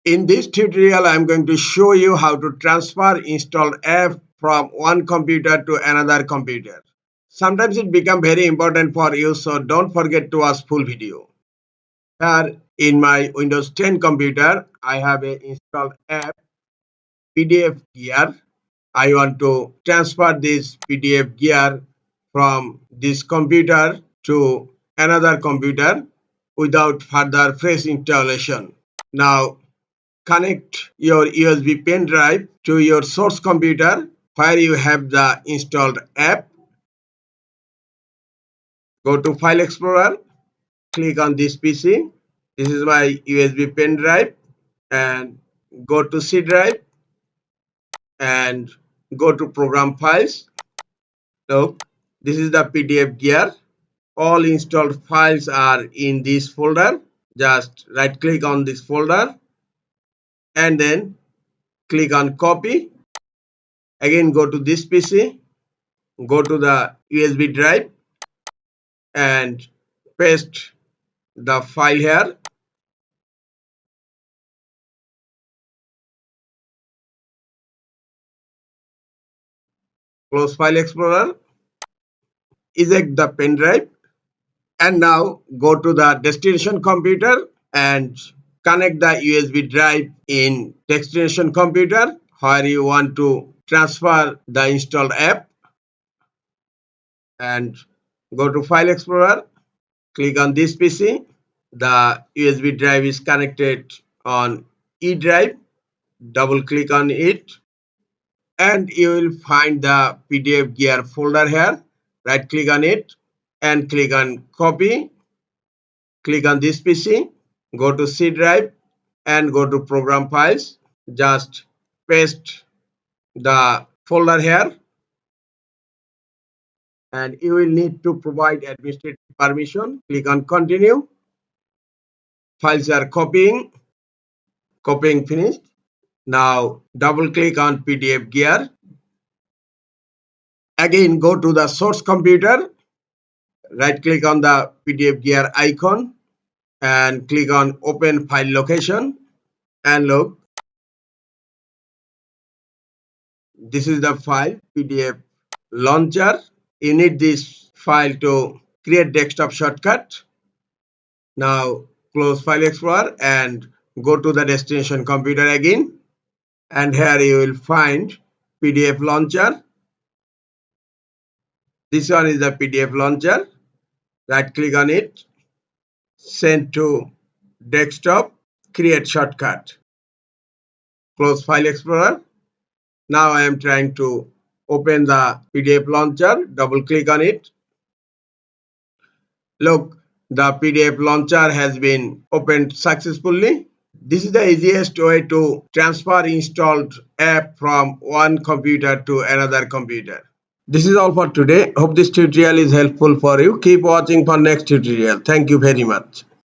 In this tutorial, I'm going to show you how to transfer installed app from one computer to another computer. Sometimes it becomes very important for you, so don't forget to watch full video. Here in my Windows 10 computer, I have a installed app PDF gear. I want to transfer this PDF gear from this computer to another computer without further fresh installation. Now connect your USB pen drive to your source computer where you have the installed app. Go to File Explorer, click on this PC. This is my USB pen drive, and go to C drive and go to Program Files. Look, this is the PDF gear. All installed files are in this folder. Just right click on this folder and then click on copy. Again go to this PC, go to the USB drive and paste the file here. Close File Explorer, eject the pen drive, and now go to the destination computer and connect the USB drive in destination computer where you want to transfer the installed app, and go to File Explorer, click on this PC. The USB drive is connected on E drive. Double click on it and you will find the PDF gear folder here. Right click on it and click on copy. Click on this PC, go to C drive and go to program files. Just paste the folder here and you will need to provide administrative permission. Click on continue. Files are copying finished. Now double click on PDF gear. Again go to the source computer, right click on the PDF gear icon and click on open file location, and look, this is the file PDF launcher. You need this file to create desktop shortcut. Now close File Explorer and go to the destination computer again, and here you will find PDF launcher. This one is the PDF launcher. Right click on it, send to desktop, create shortcut. Close File Explorer. Now I am trying to open the PDF launcher. Double click on it. Look, the PDF launcher has been opened successfully. This is the easiest way to transfer installed app from one computer to another computer. This is all for today. Hope this tutorial is helpful for you. Keep watching for next tutorial. Thank you very much.